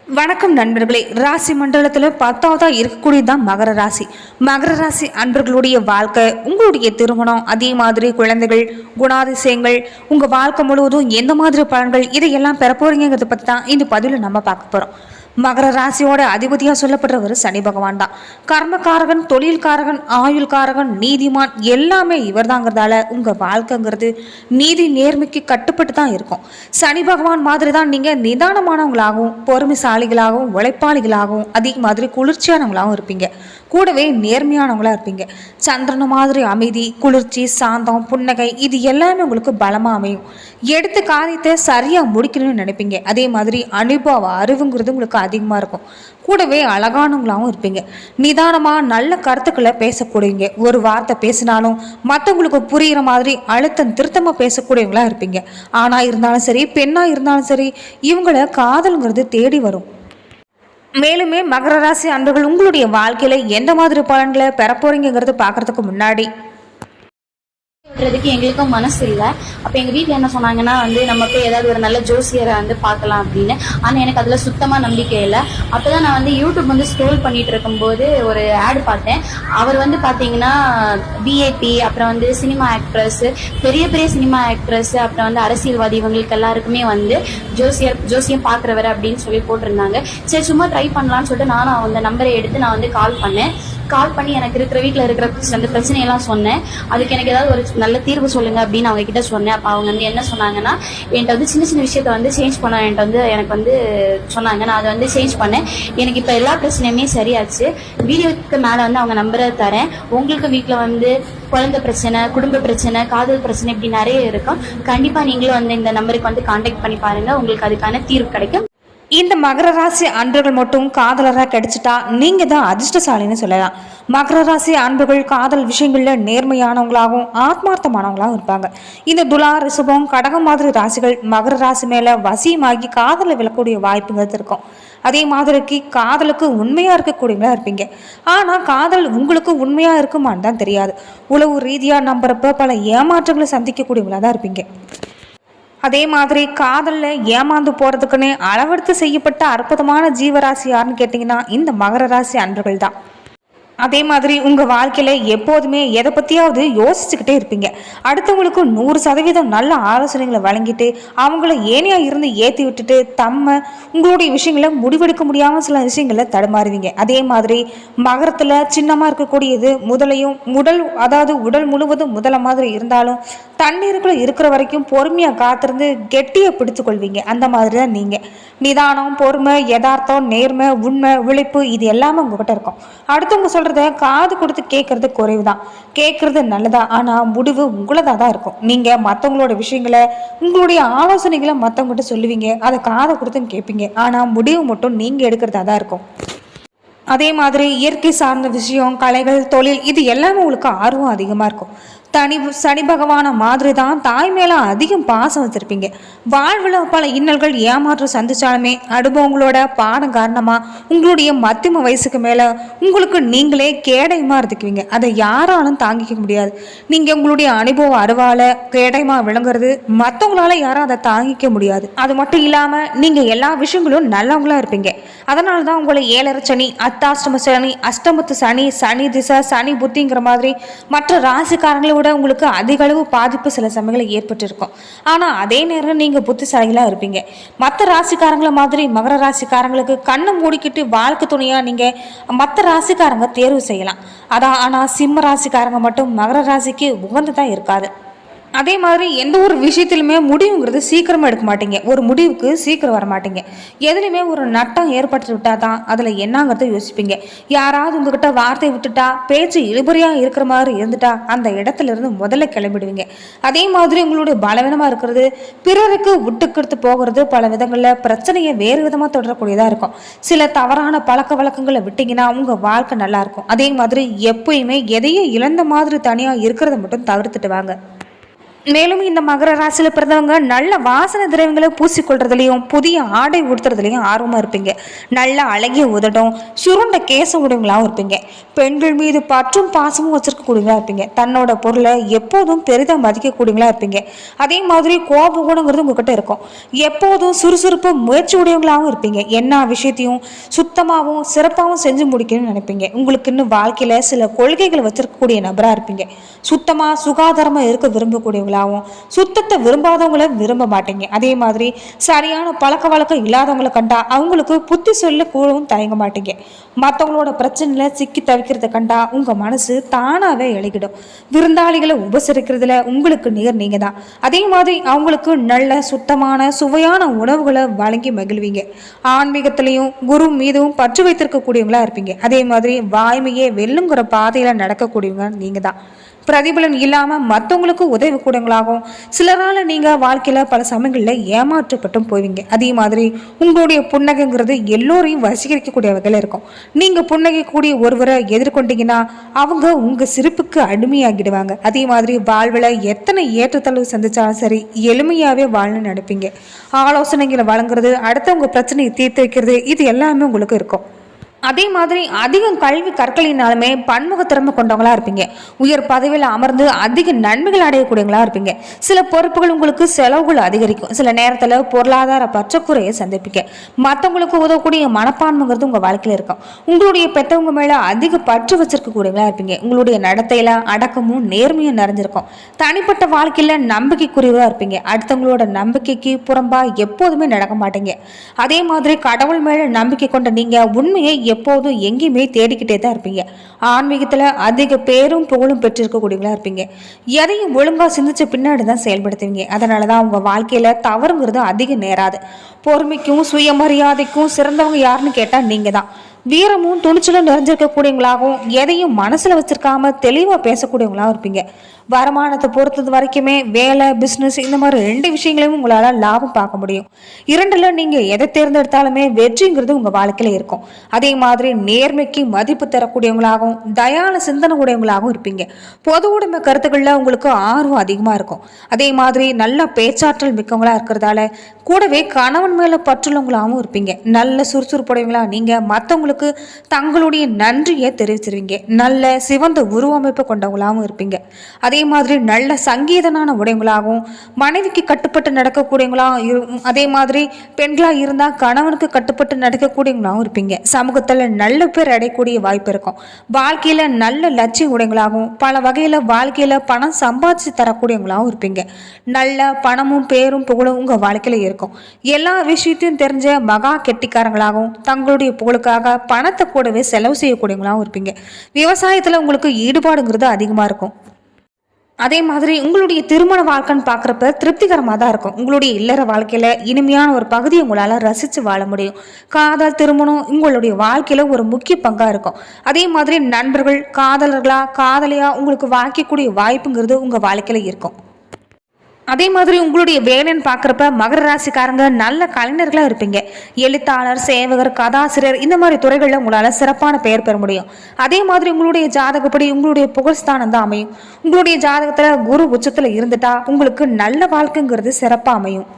வணக்கம் நண்பர்களே. ராசி மண்டலத்தில் 10வதா இருக்கக்கூடியதுதான் மகர ராசி. மகர ராசி அன்பர்களுடைய வாழ்க்கை, உங்களுடைய திருமணம், அதே மாதிரி குழந்தைகள், குணாதிசயங்கள், உங்க வாழ்க்கை முழுவதும் எந்த மாதிரி பலன்கள், இதையெல்லாம் பெற போறீங்கிறத பத்தி தான் இந்த பதிவில் நம்ம பார்க்க போறோம். மகர ராசியோட அதிபதியா சொல்லப்படுறவர் சனி பகவான் தான். கர்மகாரகன், தொழில்காரகன், ஆயுள்காரகன், நீதிமான் எல்லாமே இவர் தாங்கிறதால உங்க வாழ்க்கைங்கிறது நீதி நேர்மைக்கு கட்டுப்பட்டு தான் இருக்கும். சனி பகவான் மாதிரி தான் நீங்க நிதானமானவங்களாகவும், பொறுமைசாலிகளாகவும், உழைப்பாளிகளாகவும், அதே மாதிரி குளிர்ச்சியானவங்களாகவும் இருப்பீங்க. கூடவே நேர்மையானவங்களா இருப்பீங்க. சந்திரன் மாதிரி அமைதி, குளிர்ச்சி, சாந்தம், புன்னகை, இது எல்லாமே உங்களுக்கு பலமா அமையும். எடுத்த காரியத்தை சரியா முடிக்கணும்னு நினைப்பீங்க. அதே மாதிரி அனுபவ அறிவுங்கிறது உங்களுக்கு அதிகமா இருக்கும். கூடவே அழகானவங்களாகவும் இருப்பீங்க. நிதானமா நல்ல கருத்துக்களை பேசக்கூடியவங்க. ஒரு வார்த்தை பேசினாலும் மற்றவங்களுக்கு புரிகிற மாதிரி அழுத்தம் திருத்தமா பேசக்கூடியவங்களா இருப்பீங்க. ஆணா இருந்தாலும் சரி, பெண்ணா இருந்தாலும் சரி, இவங்கள காதல்ங்கிறது தேடி வரும். மேலுமே மகர ராசி அன்பர்கள் உங்களுடைய வாழ்க்கையில எந்த மாதிரி பலன்களை பெற போறீங்கிறது பார்க்கறதுக்கு முன்னாடி விடுறதுக்கு எங்களுக்கும் மனசு இல்லை. அப்போ எங்கள் வீட்டில் என்ன சொன்னாங்கன்னா நம்ம போய் ஏதாவது ஒரு நல்ல ஜோசியரை பார்க்கலாம் அப்படின்னு. ஆனால் எனக்கு அதில் சுத்தமாக நம்பிக்கை இல்லை. அப்போ தான் நான் யூடியூப் ஸ்க்ரோல் பண்ணிட்டு இருக்கும்போது ஒரு ஆட் பார்த்தேன். அவர் பார்த்தீங்கன்னா விஐபி, அப்புறம் சினிமா ஆக்ட்ரஸ், பெரிய பெரிய சினிமா ஆக்ட்ரஸ், அப்புறம் அரசியல்வாதி, இவங்களுக்கு எல்லாருக்குமே ஜோசியம் பார்க்குறவர் அப்படின்னு சொல்லி போட்டிருந்தாங்க. சரி, சும்மா ட்ரை பண்ணலான்னு சொல்லிட்டு நானும் அந்த நம்பரை எடுத்து நான் கால் பண்ணி எனக்கு இருக்கிற வீட்டில் இருக்கிற அந்த பிரச்சனையெல்லாம் சொன்னேன். அதுக்கு எனக்கு ஏதாவது ஒரு நல்ல தீர்வு சொல்லுங்க அப்படின்னு அவங்க கிட்ட சொன்னேன். அப்போ அவங்க என்ன சொன்னாங்கன்னா, என்கிட்ட சின்ன சின்ன விஷயத்த சேஞ்ச் பண்ண எனக்கு சொன்னாங்க. நான் அதை சேஞ்ச் பண்ணேன். எனக்கு இப்போ எல்லா பிரச்சனையுமே சரியாச்சு. வீடியோக்கு மேலே அவங்க நம்பரை தரேன். உங்களுக்கு வீட்டில் குழந்தை பிரச்சனை, குடும்ப பிரச்சனை, காதல் பிரச்சனை, இப்படி நிறைய இருக்கும். கண்டிப்பாக நீங்களும் இந்த நம்பருக்கு கான்டாக்ட் பண்ணி பாருங்க. உங்களுக்கு அதுக்கான தீர்வு கிடைக்கும். இந்த மகர ராசி அன்பர்கள் மட்டும் காதலராக கிடைச்சிட்டா நீங்க தான் அதிர்ஷ்டசாலின்னு சொல்லலாம். மகர ராசி அன்பர்கள் காதல் விஷயங்கள்ல நேர்மையானவங்களாகவும் ஆத்மார்த்தமானவங்களாகவும் இருப்பாங்க. இந்த துலா, ரிஷபம், கடகம் மாதிரி ராசிகள் மகர ராசி மேல வசியமாகி காதலை விழக்கூடிய வாய்ப்புங்கிறது இருக்கும். அதே மாதிரிக்கு காதலுக்கு உண்மையா இருக்கக்கூடியவங்களா இருப்பீங்க. ஆனா காதல் உங்களுக்கு உண்மையா இருக்குமான்னு தான் தெரியாது. உளவு ரீதியா நம்புறப்ப பல ஏமாற்றங்களை சந்திக்கக்கூடியவங்களா தான் இருப்பீங்க. அதே மாதிரி காதலில் ஏமாந்து போகிறதுக்குன்னே அளவெடுத்து செய்யப்பட்ட அற்புதமான ஜீவராசி யாருன்னு கேட்டிங்கன்னா இந்த மகர ராசி அன்பர்கள் தான். அதே மாதிரி உங்கள் வாழ்க்கையில் எப்போதுமே எதை பற்றியாவது யோசிச்சுக்கிட்டே இருப்பீங்க. அடுத்தவங்களுக்கு 100% நல்ல ஆலோசனைகளை வழங்கிட்டு அவங்கள ஏனையாக இருந்து ஏற்றி விட்டுட்டு உங்களுடைய விஷயங்களை முடிவெடுக்க முடியாமல் சில விஷயங்களை தடுமாறுவீங்க. அதே மாதிரி மகரத்தில் சின்னமாக இருக்கக்கூடியது முதலையும் உடல் முழுவதும் முதல மாதிரி இருந்தாலும் தண்ணீருக்குள்ள இருக்கிற வரைக்கும் பொறுமையாக காத்திருந்து கெட்டியை பிடித்து கொள்வீங்க. அந்த மாதிரி தான் நீங்கள். நிதானம், பொறுமை, யதார்த்தம், நேர்மை, உண்மை, உழைப்பு, இது எல்லாமே உங்ககிட்ட இருக்கும். அடுத்தவங்க சொல்றத காது கொடுத்து கேட்கறது குறைவு தான். கேட்கறது நல்லதா, ஆனால் முடிவு உங்களதாக தான் இருக்கும். நீங்கள் மற்றவங்களோட விஷயங்களை, உங்களுடைய ஆலோசனைகளை மற்றவங்ககிட்ட சொல்லுவீங்க. அதை காதை கொடுத்து கேட்பீங்க. ஆனால் முடிவு மட்டும் நீங்கள் எடுக்கிறதா தான் இருக்கும். அதே மாதிரி இயற்கை சார்ந்த விஷயம், கலைகள், தொழில், இது எல்லாமே உங்களுக்கு ஆர்வம் அதிகமாக இருக்கும். சனி பகவான மாதிரி தான் தாய் மேலே அதிகம் பாசம் வச்சிருப்பீங்க. வாழ்வில் பல இன்னல்கள், ஏமாற்றம் சந்திச்சாலுமே அனுபவங்களோட பாடம் காரணமாக உங்களுடைய மத்தியம வயசுக்கு மேலே உங்களுக்கு நீங்களே கேடயமாக இருந்துக்குவீங்க. அதை யாராலும் தாங்கிக்க முடியாது. நீங்கள் உங்களுடைய அனுபவம் அறிவால் கேடயமாக விளங்குறது மற்றவங்களால யாரும் அதை தாங்கிக்க முடியாது. அது மட்டும் இல்லாமல் நீங்கள் எல்லா விஷயங்களும் நல்லவங்களா இருப்பீங்க. அதனால தான் உங்களை 7.5 சனி, அர்த்தாஷ்டம சனி, அஷ்டமத்து சனி, சனி திசை, சனி புத்திங்கிற மாதிரி மற்ற ராசிக்காரங்களை உங்களுக்கு அதிக அளவு பாதிப்பு சில சமயங்களில் ஏற்பட்டிருக்கும். ஆனால் அதே நேரம் நீங்கள் புத்திசாலிகளாக இருப்பீங்க. மற்ற ராசிக்காரங்களை மாதிரி மகர ராசிக்காரங்களுக்கு கண்ணை மூடிக்கிட்டு வாழ்க்கை துணையாக நீங்கள் மற்ற ராசிக்காரங்க தேர்வு செய்யலாம். ஆனால் சிம்ம ராசிக்காரங்க மட்டும் மகர ராசிக்கு உகந்துதான் இருக்காது. அதே மாதிரி எந்த ஒரு விஷயத்திலுமே முடிவுங்கிறது சீக்கிரமாக எடுக்க மாட்டீங்க. ஒரு முடிவுக்கு சீக்கிரம் வர மாட்டீங்க. எதுலையுமே ஒரு நட்டம் ஏற்பட்டு விட்டா தான் அதில் என்னங்கிறத யோசிப்பீங்க. யாராவது உங்ககிட்ட வார்த்தை விட்டுட்டா, பேச்சு இழுபறியாக இருக்கிற மாதிரி இருந்துட்டா அந்த இடத்துல இருந்து முதல்ல கிளம்பிடுவீங்க. அதே மாதிரி உங்களுடைய பலவீனமாக இருக்கிறது, பிறருக்கு விட்டுக்கெடுத்து போகிறது, பல விதங்களில் பிரச்சனையை வேறு விதமாக தொடரக்கூடியதாக இருக்கும். சில தவறான பழக்க வழக்கங்களை விட்டீங்கன்னா உங்கள் வாழ்க்கை நல்லா இருக்கும். அதே மாதிரி எப்பயுமே எதையும் இழந்த மாதிரி தனியாக இருக்கிறத மட்டும் தவிர்த்துட்டு வாங்க. மேலும் இந்த மகர ராசியில் பிறந்தவங்க நல்ல வாசனை திரவியங்களை பூசிக்கொள்றதுலையும் புதிய ஆடை உடுத்துறதுலையும் ஆர்வமாக இருப்பீங்க. நல்ல அழகிய உதடும் சுருண்ட கேச உடையவங்களாகவும் இருப்பீங்க. பெண்கள் மீது பற்றும் பாசமும் வச்சிருக்கக்கூடியவங்களா இருப்பீங்க. தன்னோட பொருளை எப்போதும் பெரிதாக மதிக்கக்கூடியவங்களா இருப்பீங்க. அதே மாதிரி கோப குணங்கிறது உங்ககிட்ட இருக்கும். எப்போதும் சுறுசுறுப்பு முயற்சி உடையவங்களாகவும் இருப்பீங்க. என்ன விஷயத்தையும் சுத்தமாகவும் சிறப்பாகவும் செஞ்சு முடிக்கணும்னு நினைப்பீங்க. உங்களுக்கு இன்னும் வாழ்க்கையில் சில கொள்கைகளை வச்சிருக்கக்கூடிய நபராக இருப்பீங்க. சுத்தமாக சுகாதாரமாக இருக்க விரும்பக்கூடியவங்களாகவும் சுத்தத்தை விரும்பாதவங்கள விரும்ப மாட்டீங்க. அதே மாதிரி சரியான பழக்க வழக்கம் இல்லாதவங்களை கண்டா அவங்களுக்கு புத்தி சொல்ல கூடவும் தயங்க மாட்டீங்க. மற்றவங்களோட பிரச்சனையில சிக்கி தவிக்கிறத கண்டா உங்க மனசு தானாவே இழகிடும். விருந்தாளிகளை உபசரிக்கிறதுல உங்களுக்கு நேர் நீங்க தான். அதே மாதிரி அவங்களுக்கு நல்ல சுத்தமான சுவையான உணவுகளை வழங்கி மகிழ்வீங்க. ஆன்மீகத்திலையும் குரு மீதும் பற்று வைத்திருக்கக்கூடியவங்களா இருப்பீங்க. அதே மாதிரி வாய்மையே வெல்லுங்கிற பாதையில நடக்கக்கூடியவங்க நீங்க தான். பிரதிபலன் இல்லாமல் மற்றவங்களுக்கு உதவி கூடங்களாகவும் சிலரால் நீங்கள் வாழ்க்கையில் பல சமயங்களில் ஏமாற்றப்பட்டும் போவீங்க. அதே மாதிரி உங்களுடைய புன்னகைங்கிறது எல்லோரையும் வசீகரிக்கக்கூடிய வகையில் இருக்கும். நீங்கள் புன்னகைக்கூடிய ஒருவரை எதிர்கொண்டீங்கன்னா அவங்க உங்கள் சிரிப்புக்கு அடிமையாகிடுவாங்க. அதே மாதிரி வாழ்வில் எத்தனை ஏற்றத்தாழ்வு சந்திச்சாலும் சரி எளிமையாகவே வாழ்னு நினைப்பீங்க. ஆலோசனைகளை வழங்குறது, அடுத்தவங்க பிரச்சனையை தீர்த்து வைக்கிறது, இது எல்லாமே உங்களுக்கு இருக்கும். அதே மாதிரி அதிகம் கல்வி கற்களினாலுமே பன்முக திறமை கொண்டவங்களா இருப்பீங்க. உயர் பதவியில் அமர்ந்து அதிக நன்மைகள் அடையக்கூடியவங்களா இருப்பீங்க. சில பொறுப்புகள் உங்களுக்கு செலவுகள் அதிகரிக்கும். சில நேரத்தில் பொருளாதார பற்றாக்குறையை சந்திப்பீங்க. மற்றவங்களுக்கு உதவக்கூடிய மனப்பான்மைங்கிறது உங்கள் வாழ்க்கையில் இருக்கும். உங்களுடைய பெற்றவங்க மேலே அதிக பற்று வச்சிருக்கக்கூடியவங்களா இருப்பீங்க. உங்களுடைய நடத்தையில அடக்கமும் நேர்மையும் நிறைஞ்சிருக்கும். தனிப்பட்ட வாழ்க்கையில் நம்பிக்கைக்குரியவராக இருப்பீங்க. அடுத்தவங்களோட நம்பிக்கைக்கு புறம்பா எப்போதுமே நடக்க மாட்டீங்க. அதே மாதிரி கடவுள் மேலே நம்பிக்கை கொண்ட நீங்கள் உண்மையை எப்போதும் எங்கேயுமே தேடிக்கிட்டே தான் இருப்பீங்க. ஆன்மீகத்தில் அதிக பேரும் புகழும் பெற்றிருக்கக்கூடியவங்களா இருப்பீங்க. எதையும் ஒழுங்காக சிந்திச்ச பின்னாடி தான் செயல்படுத்துவீங்க. அதனால தான் உங்கள் வாழ்க்கையில் தவறுங்கிறது அதிகம் நேராது. பொறுமைக்கும் சுயமரியாதைக்கும் சிறந்தவங்க யாருன்னு கேட்டால் நீங்கள் தான். வீரமும் துணிச்சலும் நிறைஞ்சிருக்கக்கூடியவங்களாகவும் எதையும் மனசில் வச்சிருக்காம தெளிவாக பேசக்கூடியவங்களாகவும் இருப்பீங்க. வருமானத்தை பொறுத்தது வரைக்குமே வேலை, பிஸ்னஸ் இந்த மாதிரி 2 விஷயங்களையும் உங்களால் லாபம் பார்க்க முடியும். 2ல் நீங்கள் எதை தேர்ந்தெடுத்தாலுமே வெற்றிங்கிறது உங்கள் வாழ்க்கையில் இருக்கும். அதே மாதிரி நேர்மைக்கு மதிப்பு தரக்கூடியவங்களாகவும் தயால சிந்தனை உடையவங்களாகவும் இருப்பீங்க. பொது உடைமை கருத்துக்களில் உங்களுக்கு ஆர்வம் அதிகமாக இருக்கும். அதே மாதிரி நல்ல பேச்சாற்றல் மிக்கவங்களா இருக்கிறதால கூடவே கணவன் மேலே பற்றுள்ளவங்களாகவும் இருப்பீங்க. நல்ல சுறுசுறுப்புடையவங்களா நீங்கள் மற்றவங்களுக்கு தங்களுடைய நன்றியை தெரிவிச்சிருவீங்க. நல்ல சிவந்த உருவமைப்பு கொண்டவங்களாகவும் இருப்பீங்க. அதே மாதிரி நல்ல சங்கீதனான உடையவங்களாகவும் மனைவிக்கு கட்டுப்பட்டு நடக்கக்கூடியவங்களாகவும், அதே மாதிரி பெண்களாக இருந்தால் கணவனுக்கு கட்டுப்பட்டு நடக்கக்கூடியவங்களாகவும் இருப்பீங்க. சமூகத்தில் நல்ல பேர் அடையக்கூடிய வாய்ப்பு இருக்கும். வாழ்க்கையில் நல்ல லட்சிய உடையவங்களாகவும் பல வகையில் வாழ்க்கையில் பணம் சம்பாதிச்சு தரக்கூடியவங்களாகவும் இருப்பீங்க. நல்ல பணமும் பேரும் புகழும் உங்கள் வாழ்க்கையில் இருக்கும். எல்லா விஷயத்தையும் தெரிஞ்ச மகா கெட்டிக்காரங்களாகவும் தங்களுடைய புகழுக்காக பணத்தை கூடவே செலவு செய்யக்கூடியவங்களாகவும் இருப்பீங்க. விவசாயத்தில் உங்களுக்கு ஈடுபாடுங்கிறது அதிகமாக இருக்கும். அதே மாதிரி உங்களுடைய திருமண வாழ்க்கைன்னு பார்க்குறப்ப திருப்திகரமாக தான் இருக்கும். உங்களுடைய இல்லற வாழ்க்கையில் இனிமையான ஒரு பகுதியை உங்களால் ரசித்து வாழ முடியும். காதல் திருமணம் உங்களுடைய வாழ்க்கையில் ஒரு முக்கிய பங்காக இருக்கும். அதே மாதிரி நண்பர்கள் காதலியாக உங்களுக்கு வாய்க்கக்கூடிய வாய்ப்புங்கிறது உங்கள் வாழ்க்கையில் இருக்கும். அதே மாதிரி உங்களுடைய வேலைன்னு பார்க்குறப்ப மகர ராசிக்காரங்க நல்ல கலைஞர்களாக இருப்பீங்க. எழுத்தாளர், சேவகர், கதாசிரியர் இந்த மாதிரி துறைகளில் உங்களால் சிறப்பான பெயர் பெற முடியும். அதே மாதிரி உங்களுடைய ஜாதகப்படி உங்களுடைய புகழ்ஸ்தானம் தான் அமையும். உங்களுடைய ஜாதகத்தில் குரு உச்சத்தில் இருந்துட்டா உங்களுக்கு நல்ல வாழ்க்கைங்கிறது சிறப்பாக அமையும்.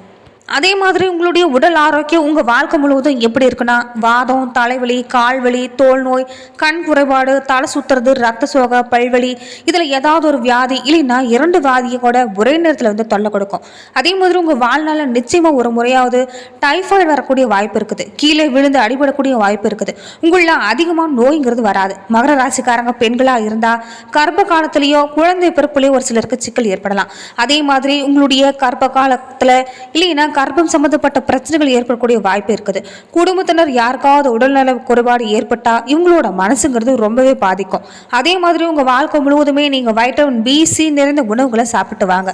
அதே மாதிரி உங்களுடைய உடல் ஆரோக்கியம் உங்கள் வாழ்க்கை முழுவதும் எப்படி இருக்குன்னா, வாதம், தலைவலி, கால்வலி, தோல் நோய், கண் குறைபாடு, தலை சுத்துறது, ரத்த சோகை, பல்வலி, இதில் ஏதாவது ஒரு வியாதி இல்லைன்னா 2 வியாதியை கூட ஒரே நேரத்தில் வந்து தொல்லை கொடுக்கும். அதே மாதிரி உங்கள் வாழ்நாளில் நிச்சயமாக ஒரு முறையாவது டைஃபாய்டு வரக்கூடிய வாய்ப்பு இருக்குது. கீழே விழுந்து அடிபடக்கூடிய வாய்ப்பு இருக்குது. உங்களில் அதிகமாக நோய்ங்கிறது வராது. மகர ராசிக்காரங்க பெண்களாக இருந்தால் கர்ப்ப காலத்திலேயோ குழந்தை பிறப்புலையோ ஒரு சிலருக்கு சிக்கல் ஏற்படலாம். அதே மாதிரி உங்களுடைய கர்ப்ப காலத்தில் இல்லைன்னா கர்ப்பம் சம்பந்தப்பட்ட பிரச்சனைகள் ஏற்படக்கூடிய வாய்ப்பு இருக்குது. குடும்பத்தினர் யாருக்காவது உடல்நல குறைபாடு ஏற்பட்டா இவங்களோட மனசுங்கிறது ரொம்பவே பாதிக்கும். அதே மாதிரி உங்க வாழ்க்கை முழுவதுமே நீங்க வைட்டமின் B, C நிறைந்த உணவுகளை சாப்பிட்டு வாங்க.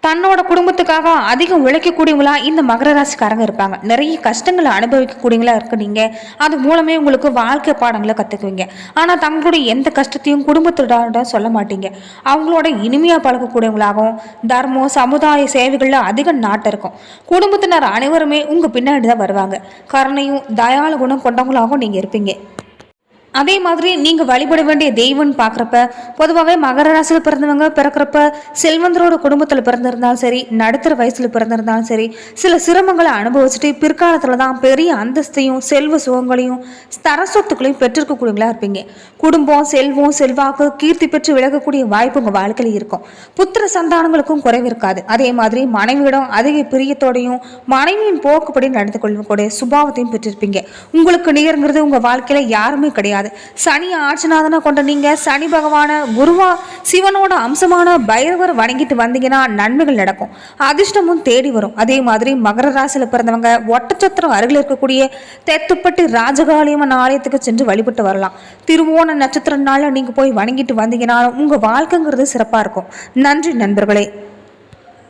தன்னோட குடும்பத்துக்காக அதிகம் உழைக்கக்கூடியவங்களா இந்த மகர ராசிக்காரங்க இருப்பாங்க. நிறைய கஷ்டங்களை அனுபவிக்கக்கூடியவங்களா இருக்க நீங்க அது மூலமே உங்களுக்கு வாழ்க்கை பாடங்களை கற்றுக்குவீங்க. ஆனால் தங்களுடைய எந்த கஷ்டத்தையும் குடும்பத்தோட சொல்ல மாட்டீங்க. அவங்களோட இனிமையாக பழகக்கூடியவங்களாகவும் தர்மம், சமுதாய சேவைகளில் அதிக நாட்டம் இருக்கும். குடும்பத்தினர் அனைவருமே உங்கள் பின்னாடி தான் வருவாங்க. கருணையும் தயாள குணம் கொண்டவங்களாகவும் நீங்கள் இருப்பீங்க. அதே மாதிரி நீங்க வழிபட வேண்டிய தெய்வம்னு பாக்குறப்ப பொதுவாகவே மகர ராசியில் பிறந்தவங்க பிறக்கிறப்ப செல்வந்தரோட குடும்பத்துல பிறந்திருந்தாலும் சரி, நடுத்தர வயசுல பிறந்திருந்தாலும் சரி, சில சிரமங்களை அனுபவிச்சுட்டு பிற்காலத்துல தான் பெரிய அந்தஸ்தையும் செல்வ சுகங்களையும் ஸ்தர சொத்துக்களையும் பெற்றிருக்கக்கூடியவங்களா இருப்பீங்க. குடும்பம், செல்வம், செல்வாக்கு, கீர்த்தி பெற்று விலகக்கூடிய வாய்ப்பு உங்க வாழ்க்கையில இருக்கும். புத்திர சந்தானங்களுக்கும் குறைவு இருக்காது. அதே மாதிரி மனைவியிடம் அதிக பிரியத்தோடையும் மனைவியின் போக்குப்படி நடந்து கொள்ளக்கூடிய சுபாவத்தையும் பெற்றிருப்பீங்க. உங்களுக்கு நிகர்ங்கிறது உங்க வாழ்க்கையில யாருமே கிடையாது. சனி ஆட்சிநாதனை கொண்ட நீங்க சனி பகவான குருவா சிவனோட அம்சமான பைரவர் வணங்கிட்டு வந்தீங்கன்னா நன்மைகள் நடக்கும், அதிர்ஷ்டமும் தேடி வரும். அதே மாதிரி மகர ராசியில பிறந்தவங்க ஒட்டச்சத்திரம் அருகில் இருக்கக்கூடிய தெத்துப்பட்டு ராஜகாளியம்மன் ஆலயத்துக்கு சென்று வழிபட்டு வரலாம். திருவோண நட்சத்திர நாள்ல நீங்க போய் வணங்கிட்டு வந்தீங்கன்னா உங்க வாழ்க்கைங்கிறது சிறப்பா இருக்கும். நன்றி நண்பர்களே.